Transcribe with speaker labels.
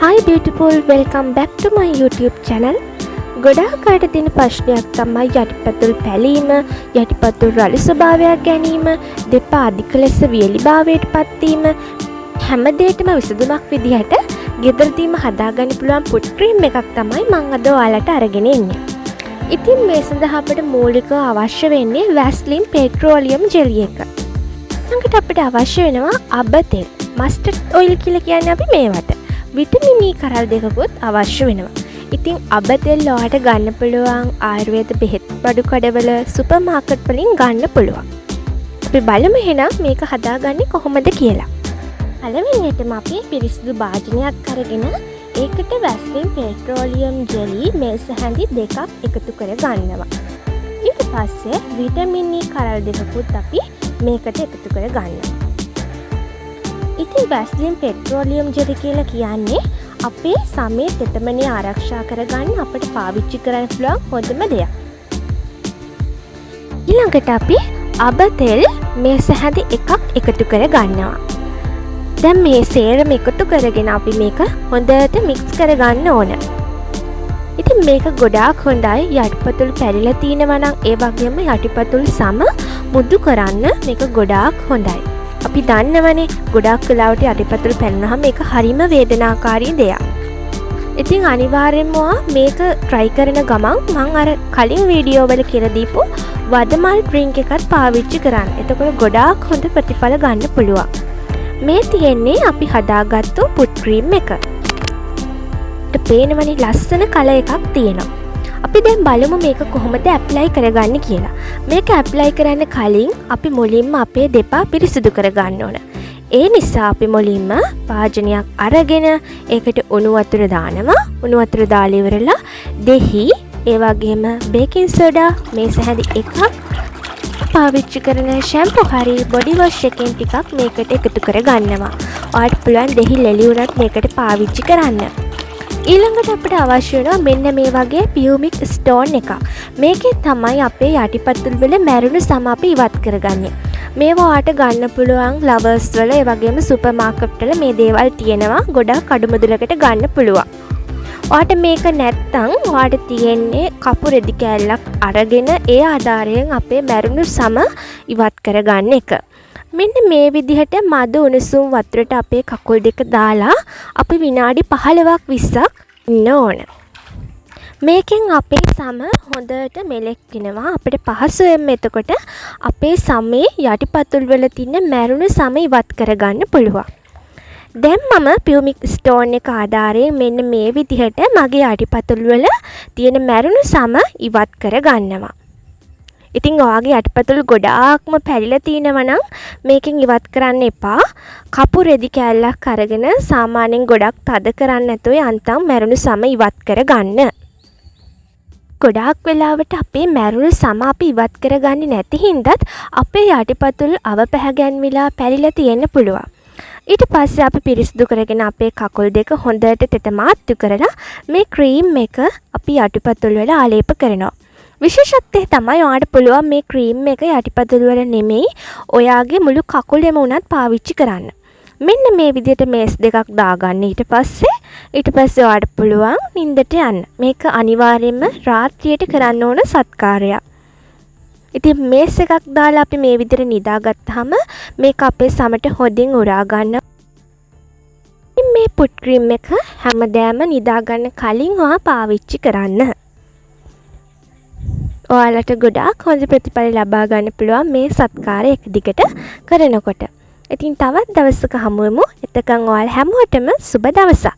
Speaker 1: Hi beautiful, welcome back to my YouTube channel. ගොඩාක් අයට තියෙන ප්‍රශ්නයක් තමයි යටිපතුල් පැලීම, යටිපතුල් රළු ස්වභාවයක් ගැනීම, දෙපා අධික ලෙස වියලිභාවයට පත්වීම. හැම දෙයකම විසඳුමක් විදිහට ගෙදරදීම හදාගන්න පුළුවන් පුට් ක්‍රීම් එකක් තමයි මම අද ඔයාලට අරගෙන ඉන්නේ. ඉතින් මේ සඳහා අපිට මූලිකව අවශ්‍ය වෙන්නේ වැස්ලින් පෙට්‍රෝලියම් ජෙලි එක. ඊළඟට අපිට අවශ්‍ය වෙනවා අබ තෙල්, මස්ටර්ඩ් ඔයිල් කියලා කියන්නේ අපි මේවට. විටමින් E කරල් දෙකකුත් අවශ්‍ය වෙනවා. ඉතින් අබ තෙල් ඔයාලට ගන්න පුළුවන් ආයුර්වේද බෙහෙත් බඩු කඩවල සුපර් මාකට් වලින් ගන්න පුළුවන්. අපි බලමු එහෙනම් මේක හදාගන්නේ කොහොමද කියලා. පළවෙනියටම අපි පිරිසිදු භාජනයක් අරගෙන ඒකට වැස්ලින් පෙට්‍රෝලියම් ජෙලි මේස හැඳි දෙකක් එකතු කර ගන්නවා. ඊට පස්සේ විටමින් E කරල් දෙකකුත් අපි මේකට එකතු කර ගන්නවා. ඉතින් වැස්ලින් පෙට්‍රෝලියම් ජෙලි කියලා කියන්නේ අපේ සමේ තෙතමනය ආරක්ෂා කරගන්න අපට පාවිච්චි කරන්න පුළුවන් හොඳම දෙයක්. ඊළඟට අපි අබ තෙල් මේස හැඳි එකක් එකතු කර ගන්නවා. දැන් මේ සේරම එකතු කරගෙන අපි මේක හොඳට මික්ස් කරගන්න ඕන. ඉතින් මේක ගොඩාක් හොඳයි යටිපතුල් පැරිලා තියෙනවා නම් ඒ වගේම යටිපතුල් සම මුදු කරන්න මේක ගොඩාක් හොඳයි. අපි දන්නවනේ ගොඩාක් වෙලාවට යටිපතුල් පැන්නුනහම මේක හරිම වේදනාකාරී දෙයක්. ඉතින් අනිවාර්යෙන්ම මේක try කරන ගමන් මම අර කලින් වීඩියෝ වල කියලා දීපු වදමල් ඩ්‍රින්ක් එකත් පාවිච්චි කරන්න. එතකොට ගොඩාක් හොඳ ප්‍රතිඵල ගන්න පුළුවන්. මේ තියෙන්නේ අපි හදාගත්තු පුට් ක්‍රීම් එක. ඒත් පේනවනේ ලස්සන කලර් එකක් තියෙනවා. අපි දැන් බලමු මේක කොහොමද ඇප්ලයි කරගන්නේ කියලා. මේක ඇප්ලයි කරන්න කලින් අපි මුලින්ම අපේ දෙපා පිරිසිදු කරගන්න ඕන. ඒ නිසා අපි මුලින්ම භාජනයක් අරගෙන ඒකට උණු වතුර දානවා. උණු වතුර දාලා ඉවරලා දෙහි ඒ වගේම බේකින් සෝඩා මේස හැඳි එකක් පාවිච්චි කරන ෂැම්පූ හරි බොඩි වොෂ් එකෙන් ටිකක් මේකට එකතු කරගන්නවා. ඔයාලට පුළුවන් දෙහි ලෙලි උනත් මේකට පාවිච්චි කරන්න. ඊළඟට අපිට අවශ්‍ය වෙනවා මෙන්න මේ වගේ පියුමික් ස්ටෝන් එකක්. මේකෙන් තමයි අපේ යටිපතුල් වල මැරුණු සම අපි ඉවත් කරගන්නේ. මේවා ඔයාලට ගන්න පුළුවන් ලවර්ස් වල ඒ වගේම සුපර් මාකට් වල මේ දේවල් තියෙනවා. ගොඩක් අඩු මුදලකට ගන්න පුළුවන්. ඔයාලට මේක නැත්තම් ඔයාලට තියෙන්නේ කපු රෙදි කෑල්ලක් අරගෙන ඒ ආධාරයෙන් අපේ මැරුණු සම ඉවත් කරගන්න එක. මෙන්න මේ විදිහට මද උණුසුම් වතුරට අපේ කකුල් දෙක දාලා අපි විනාඩි 15ක් 20ක් ඉන්න ඕන. මේකෙන් අපේ සම හොඳට මෙලෙක් වෙනවා. අපිට පහසුවෙන්ම එතකොට අපේ සමේ යටිපතුල් වල තියෙන මැරුණු සම ඉවත් කරගන්න පුළුවන්. දැන් මම පියුමික් ස්ටෝන් එක ආධාරයෙන් මෙන්න මේ විදිහට මගේ යටිපතුල් වල තියෙන මැරුණු සම ඉවත් කරගන්නවා. ඉතින් ඔයාගේ යටිපතුල් ගොඩාක්ම පැරිලා තියෙනවා නම් මේකෙන් ඉවත් කරන්න එපා. කපු රෙදි කෑල්ලක් අරගෙන සාමාන්‍යයෙන් ගොඩක් තද කරන්න නැතුව යන්තම් මැරුණු සම ඉවත් කරගන්න. ගොඩාක් වෙලාවට අපේ මැරුණු සම අපි ඉවත් කරගන්නේ නැති හින්දාත් අපේ යටිපතුල් අවපැහැගැන්විලා පැරිලා තියෙන්න පුළුවන්. ඊට පස්සේ අපි පිරිසිදු කරගෙන අපේ කකුල් දෙක හොඳට තෙතමාත්තු කරලා මේ ක්‍රීම් එක අපි යටිපතුල් වල ආලේප කරනවා. විශේෂත්වය තමයි ඔයාලට පුළුවන් මේ ක්‍රීම් එක යටිපතුල් වල නෙමෙයි ඔයාගේ මුළු කකුලෙම උනත් පාවිච්චි කරන්න. මෙන්න මේ විදිහට මේස් දෙකක් දාගන්න. ඊට පස්සේ ඔයාලට පුළුවන් නිින්දට යන්න. මේක අනිවාර්යයෙන්ම රාත්‍රියට කරන්න ඕන සත්කාරයක්. ඉතින් මේස් එකක් දාලා අපි මේ විදිහට නිදාගත්තාම මේක අපේ සමට හොදින් උරා ගන්න. මේ පුට් ක්‍රීම් එක හැමදාම නිදා ගන්න කලින් ඔයා පාවිච්චි කරන්න. ඔයාලට ගොඩාක් හොඳ ප්‍රතිඵල ලබා ගන්න පුළුවන් මේ සත්කාරය එක දිගට කරනකොට. ඉතින් තවත් දවසක හමු වෙමු. එතකන් ඔයාලා හැමෝටම සුබ දවසක්.